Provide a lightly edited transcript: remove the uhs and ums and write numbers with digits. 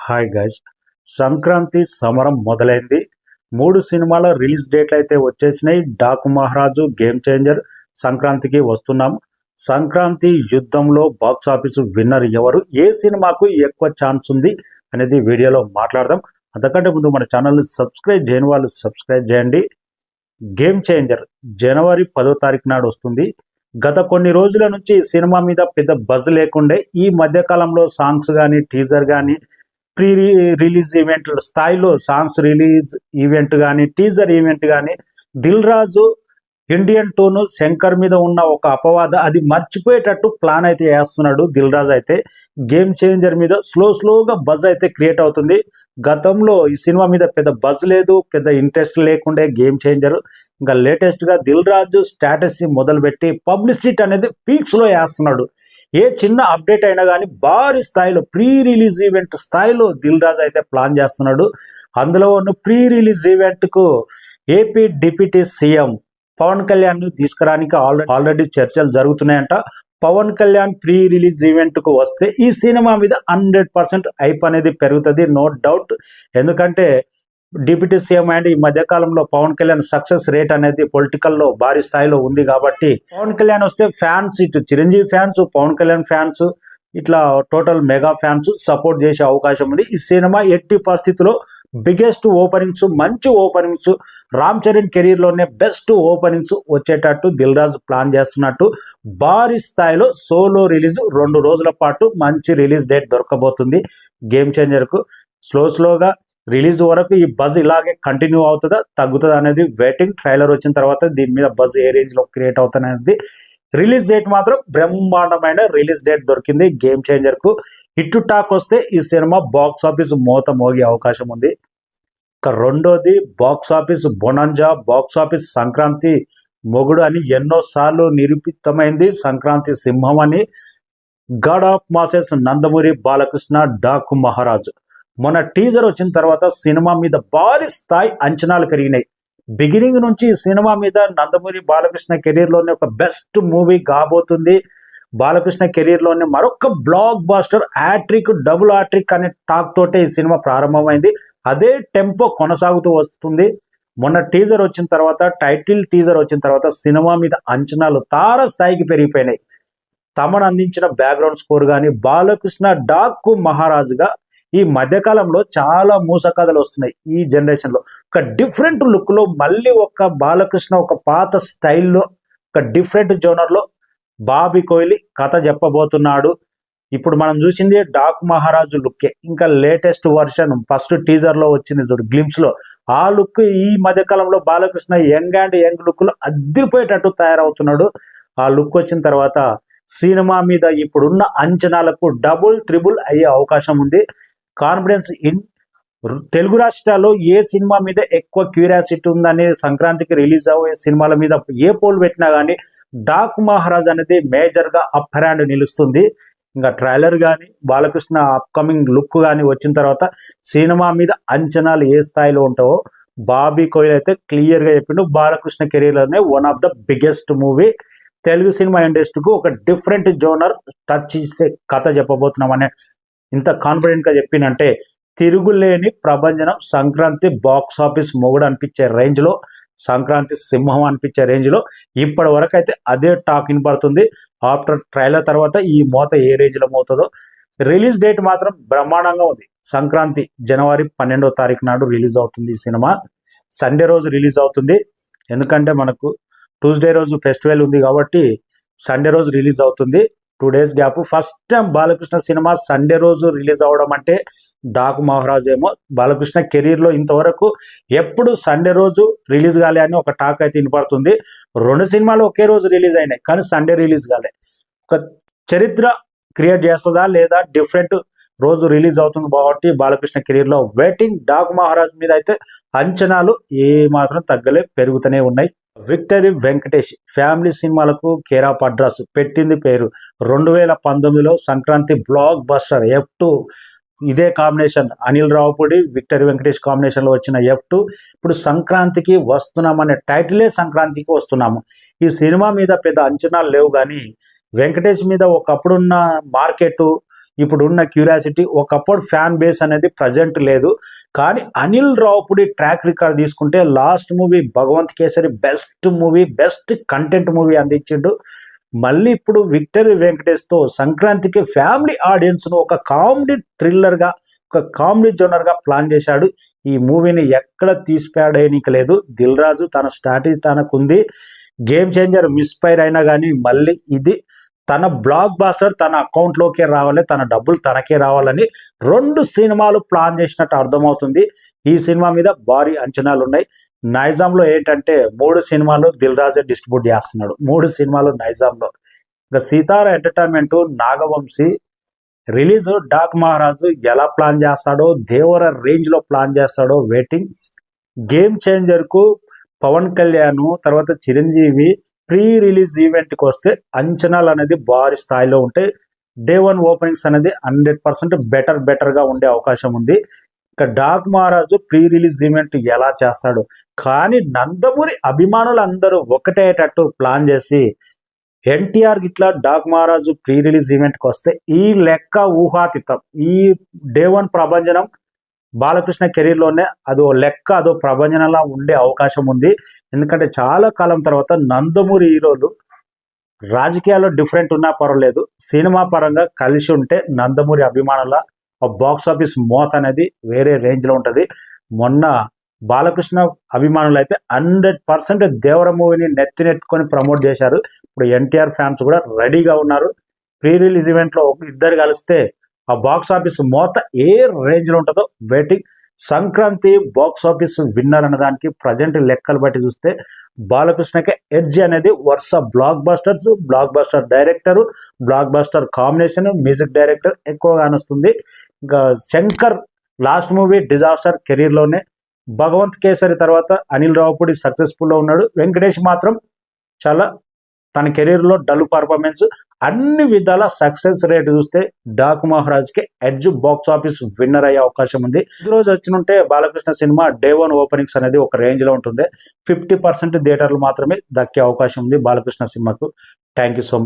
Hi guys, Sankranti సమరం మొదలైంది. 3 సినిమాల రిలీజ్ డేట్లు అయితే వచ్చేసినాయి. డాకు మహారాజు, గేమ్ చేంజర్ సంక్రాంతికి వస్తున్నాం. సంక్రాంతి యుద్ధంలో బాక్స్ ఆఫీసు విన్నర్ ఎవరు, ఏ సినిమాకు ఎక్కువ ఛాన్స్ ఉంది అనేది వీడియోలో మాట్లాడదాం. అంతకంటే ముందు మన ఛానల్ని సబ్స్క్రైబ్ చేయని వాళ్ళు సబ్స్క్రైబ్ చేయండి. గేమ్ చేంజర్ జనవరి 10వ తారీఖు నాడు వస్తుంది. గత కొన్ని రోజుల నుంచి ఈ సినిమా మీద పెద్ద బజ్ లేకుండే. ఈ మధ్యకాలంలో సాంగ్స్ కానీ, టీజర్ కానీ, ప్రీ రిలీజ్ ఈవెంట్ స్థాయిలో సాంగ్స్ రిలీజ్ ఈవెంట్ కానీ, టీజర్ ఈవెంట్ కానీ, దిల్ రాజు ఇండియన్ టోను శంకర్ మీద ఉన్న ఒక అపవాద అది మర్చిపోయేటట్టు ప్లాన్ అయితే వేస్తున్నాడు దిల్ రాజు. అయితే గేమ్ చేంజర్ మీద స్లోగా బజ్ అయితే క్రియేట్ అవుతుంది. గతంలో ఈ సినిమా మీద పెద్ద బజ్ లేదు, పెద్ద ఇంట్రెస్ట్ లేకుండే గేమ్ చేంజర్. ఇంకా లేటెస్ట్గా దిల్ రాజు స్టాటస్ మొదలుపెట్టి పబ్లిసిటీ అనేది పీక్స్లో వేస్తున్నాడు. ఏ చిన్న అప్డేట్ అయినా కానీ భారీ స్థాయిలో ప్రీ రిలీజ్ ఈవెంట్ స్థాయిలో దిల్ రాజు అయితే ప్లాన్ చేస్తున్నాడు. అందులో ఉన్న ప్రీ రిలీజ్ ఈవెంట్కు AP deputy CM Pawan Kalyan తీసుకురానికి ఆల్రెడీ చర్చలు జరుగుతున్నాయంట. పవన్ కళ్యాణ్ ప్రీ రిలీజ్ ఈవెంట్కు వస్తే ఈ సినిమా మీద 100% హైప్ అనేది పెరుగుతుంది, నో డౌట్. ఎందుకంటే డిప్యూటీ సీఎం అండ్ ఈ మధ్యకాలంలో పవన్ కళ్యాణ్ సక్సెస్ రేట్ అనేది పొలిటికల్లో భారీ స్థాయిలో ఉంది. కాబట్టి పవన్ కళ్యాణ్ వస్తే ఫ్యాన్స్, ఇటు చిరంజీవి ఫ్యాన్స్, పవన్ కళ్యాణ్ ఫ్యాన్స్, ఇట్లా టోటల్ మెగా ఫ్యాన్స్ సపోర్ట్ చేసే అవకాశం ఉంది. ఈ సినిమా ఎట్టి పరిస్థితుల్లో బిగ్గెస్ట్ ఓపెనింగ్స్, మంచి ఓపెనింగ్స్, రామ్ చరణ్ కెరీర్లోనే బెస్ట్ ఓపెనింగ్స్ వచ్చేటట్టు దిల్ రాజు ప్లాన్ చేస్తున్నట్టు. భారీ స్థాయిలో సోలో రిలీజ్ 2 రోజుల పాటు మంచి రిలీజ్ డేట్ దొరకబోతుంది గేమ్ చేంజర్కు. స్లోగా రిలీజ్ వరకు ఈ బజ్ ఇలాగే కంటిన్యూ అవుతుందా, తగ్గుతుందా అనేది వెయిటింగ్. ట్రైలర్ వచ్చిన తర్వాత దీని మీద బజ్ ఏ రేంజ్లో క్రియేట్ అవుతుంది అనేది. రిలీజ్ డేట్ మాత్రం బ్రహ్మాండమైన రిలీజ్ డేట్ దొరికింది గేమ్ చేంజర్కు. హిట్ టాక్ వస్తే ఈ సినిమా బాక్స్ ఆఫీస్ మోత మోగే అవకాశం ఉంది. ఇక రెండోది box office bonanza, box office Sankranti మొగుడు అని ఎన్నోసార్లు నిరూపితమైంది. సంక్రాంతి సింహం అని. God of masses Nandamuri Balakrishna, Daaku మహారాజు. మొన్న టీజర్ వచ్చిన తర్వాత సినిమా మీద భారీ స్థాయి అంచనాలు పెరిగినాయి. బిగినింగ్ నుంచి ఈ సినిమా మీద నందమూరి బాలకృష్ణ కెరీర్లోనే ఒక బెస్ట్ మూవీ కాబోతుంది. బాలకృష్ణ కెరీర్లోనే మరొక blockbuster, hattrick, double hattrick అనే టాక్ తోటే ఈ సినిమా ప్రారంభమైంది. అదే టెంపో కొనసాగుతూ వస్తుంది. మొన్న టీజర్ వచ్చిన తర్వాత, టైటిల్ టీజర్ వచ్చిన తర్వాత సినిమా మీద అంచనాలు తార స్థాయికి పెరిగిపోయినాయి. తమను అందించిన బ్యాక్గ్రౌండ్ స్కోర్ కానీ, బాలకృష్ణ డాకు మహారాజుగా ఈ మధ్యకాలంలో చాలా మూస కథలు వస్తున్నాయి ఈ జనరేషన్లో. ఒక డిఫరెంట్ లుక్లో మళ్ళీ ఒక బాలకృష్ణ ఒక పాత స్టైల్లో ఒక డిఫరెంట్ జోనర్లో బాబీ కోహ్లీ కథ చెప్పబోతున్నాడు. ఇప్పుడు మనం చూసింది డాకు మహారాజు లుక్కే. ఇంకా లేటెస్ట్ వర్షన్ ఫస్ట్ టీజర్లో వచ్చింది చూడు, గ్లిమ్స్లో, ఆ లుక్ ఈ మధ్యకాలంలో బాలకృష్ణ యంగ్ లుక్లో అదిరిపోయేటట్టు తయారవుతున్నాడు. ఆ లుక్ వచ్చిన తర్వాత సినిమా మీద ఇప్పుడున్న అంచనాలకు డబుల్ త్రిబుల్ అయ్యే అవకాశం ఉంది. కాన్ఫిడెన్స్ ఇన్ తెలుగు రాష్ట్రాల్లో ఏ సినిమా మీద ఎక్కువ క్యూరియాసిటీ ఉందని సంక్రాంతికి రిలీజ్ అయ్యే సినిమాల మీద ఏ పోల్ పెట్టినా కానీ డాకు మహారాజ్ అనేది మేజర్గా అప్పర్ హ్యాండ్ నిలుస్తుంది. ఇంకా ట్రైలర్ కానీ, బాలకృష్ణ అప్కమింగ్ లుక్ కానీ వచ్చిన తర్వాత సినిమా మీద అంచనాలు ఏ స్థాయిలో ఉంటావో బాబీ కోహ్లీ అయితే క్లియర్గా చెప్పిండు. బాలకృష్ణ కెరీర్లోనే one of the biggest movie. Telugu సినిమా ఇండస్ట్రీకు ఒక డిఫరెంట్ జోనర్ టచ్ చేసే కథ చెప్పబోతున్నామనే ఇంత కాన్ఫిడెంట్గా చెప్పినంటే తిరుగులేని ప్రభంజనం. సంక్రాంతి బాక్స్ ఆఫీస్ మొగుడు అనిపించే రేంజ్లో, సంక్రాంతి సింహం అనిపించే రేంజ్లో ఇప్పటి వరకు అయితే అదే టాక్ వినపడుతుంది. ఆఫ్టర్ ట్రైలర్ తర్వాత ఈ మోత ఏ రేంజ్లో మోతుందో. రిలీజ్ డేట్ మాత్రం బ్రహ్మాండంగా ఉంది. సంక్రాంతి జనవరి 12వ తారీఖు నాడు రిలీజ్ అవుతుంది ఈ సినిమా. సండే రోజు రిలీజ్ అవుతుంది. ఎందుకంటే మనకు ట్యూస్డే రోజు ఫెస్టివల్ ఉంది కాబట్టి సండే రోజు రిలీజ్ అవుతుంది. 2 days gap. First time Balakrishna cinema Sunday రోజు రిలీజ్ అవ్వడం అంటే డాకు మహారాజ్ ఏమో. బాలకృష్ణ కెరీర్లో ఇంతవరకు ఎప్పుడు సండే రోజు రిలీజ్ కాలే అని ఒక టాక్ అయితే వినపడుతుంది. 2 సినిమాలు ఒకే రోజు రిలీజ్ అయినాయి కానీ సండే రిలీజ్ కాలే. ఒక చరిత్ర క్రియేట్ చేస్తుందా లేదా డిఫరెంట్ రోజు రిలీజ్ అవుతుంది కాబట్టి బాలకృష్ణ కెరీర్లో వెయిటింగ్. డాకు మహారాజ్ మీద అయితే అంచనాలు ఏ మాత్రం తగ్గలే, పెరుగుతూనే ఉన్నాయి. విక్టరీ వెంకటేష్ ఫ్యామిలీ సినిమాలకు కేర్ ఆఫ్ అడ్రస్ పెట్టింది పేరు. 2019లో సంక్రాంతి బ్లాక్ బస్టర్ F2, ఇదే కాంబినేషన్ అనిల్ రావుపూడి, విక్టరీ వెంకటేష్ కాంబినేషన్లో వచ్చిన F2 ఇప్పుడు సంక్రాంతికి వస్తున్నామనే టైటిలే సంక్రాంతికి వస్తున్నాము. ఈ సినిమా మీద పెద్ద అంచనాలు లేవు కానీ వెంకటేష్ మీద ఒకప్పుడున్న మార్కెట్, ఇప్పుడున్న క్యూరియాసిటీ, ఒకప్పుడు ఫ్యాన్ బేస్ అనేది ప్రజెంట్ లేదు. కానీ అనిల్ రావుపుడి ట్రాక్ రికార్డ్ తీసుకుంటే last movie Bhagavanth Kesari best movie, best content movie అందించిండు. మళ్ళీ ఇప్పుడు విక్టరీ వెంకటేష్తో సంక్రాంతికి ఫ్యామిలీ ఆడియన్స్ను ఒక కామెడీ థ్రిల్లర్గా, ఒక కామెడీ జోనర్గా ప్లాన్ చేశాడు. ఈ మూవీని ఎక్కడ తీసిపాడేయనికి లేదు. దిల్ రాజు తన స్ట్రాటజీ తనకుంది. గేమ్ చేంజర్ మిస్ఫైర్ అయినా కానీ మళ్ళీ ఇది తన బ్లాక్ బాస్టర్ తన అకౌంట్లోకే రావాలి, తన డబ్బులు తనకే రావాలని 2 సినిమాలు ప్లాన్ చేసినట్టు అర్థమవుతుంది. ఈ సినిమా మీద భారీ అంచనాలు ఉన్నాయి. నైజాంలో ఏంటంటే 3 సినిమాలు దిల్ రాజే డిస్ట్రిబ్యూట్ చేస్తున్నాడు. 3 సినిమాలు నైజాంలో. ఇంకా సీతారా ఎంటర్టైన్మెంట్ నాగవంశీ రిలీజ్ డాక్ మహారాజు ఎలా ప్లాన్ చేస్తాడో, దేవర రేంజ్లో ప్లాన్ చేస్తాడో వెయిటింగ్. గేమ్ చేంజర్కు పవన్ కళ్యాణ్ తర్వాత చిరంజీవి ప్రీ రిలీజ్ ఈవెంట్కి వస్తే అంచనాలు అనేది భారీ స్థాయిలో ఉంటాయి. డే 1 ఓపెనింగ్స్ అనేది 100% బెటర్గా ఉండే అవకాశం ఉంది. ఇక డాక్ మహారాజు ప్రీ రిలీజ్ ఈవెంట్ ఎలా చేస్తాడు, కానీ నందమూరి అభిమానులు అందరూ ఒకటేటట్టు ప్లాన్ చేసి ఎన్టీఆర్ గిట్లా డాక్ మహారాజు ప్రీ రిలీజ్ ఈవెంట్కి వస్తే ఈ లెక్క ఊహాతీతం. ఈ డే 1 ప్రభంజనం బాలకృష్ణ కెరీర్లోనే అదో లెక్క, అదో ప్రభంజనంలా ఉండే అవకాశం ఉంది. ఎందుకంటే చాలా కాలం తర్వాత నందమూరి హీరోలు రాజకీయాల్లో డిఫరెంట్ ఉన్నా పర్వాలేదు, సినిమా పరంగా కలిసి ఉంటే నందమూరి అభిమానుల బాక్స్ ఆఫీస్ మోత అనేది వేరే రేంజ్లో ఉంటుంది. మొన్న బాలకృష్ణ అభిమానులు అయితే 100% దేవర మూవీని నెత్తినెట్టుకొని ప్రమోట్ చేశారు. ఇప్పుడు ఎన్టీఆర్ ఫ్యాన్స్ కూడా రెడీగా ఉన్నారు. ప్రీ రిలీజ్ ఈవెంట్లో ఇద్దరు కలిస్తే ఆ బాక్స్ ఆఫీస్ మోత ఏ రేంజ్లో ఉంటుందో waiting. Sankranti box office winner అన్న దానికి ప్రజెంట్ లెక్కలు బట్టి చూస్తే బాలకృష్ణకే ఎడ్జ్ అనేది వరుస blockbuster director, blockbuster combination, music director ఎక్కువగా అనిస్తుంది. ఇంకా శంకర్ లాస్ట్ మూవీ డిజాస్టర్, కెరీర్లోనే భగవంత్ కేసరి తర్వాత అనిల్ రావుపూడి సక్సెస్ఫుల్లో ఉన్నాడు. వెంకటేష్ మాత్రం చాలా తన కెరీర్లో డల్ పర్ఫార్మెన్స్, అన్ని విధాల సక్సెస్ రేట్ చూస్తే డాక్ మహారాజ్కి ఎడ్జ్ బాక్స్ ఆఫీస్ విన్నర్ అయ్యే అవకాశం ఉంది. ఈ రోజు వచ్చినుంటే బాలకృష్ణ సినిమా డే 1 ఓపెనింగ్స్ అనేది ఒక రేంజ్లో ఉంటుంది. 50% థియేటర్లు మాత్రమే దక్కే అవకాశం ఉంది బాలకృష్ణ సినిమాకు. Thank you so much.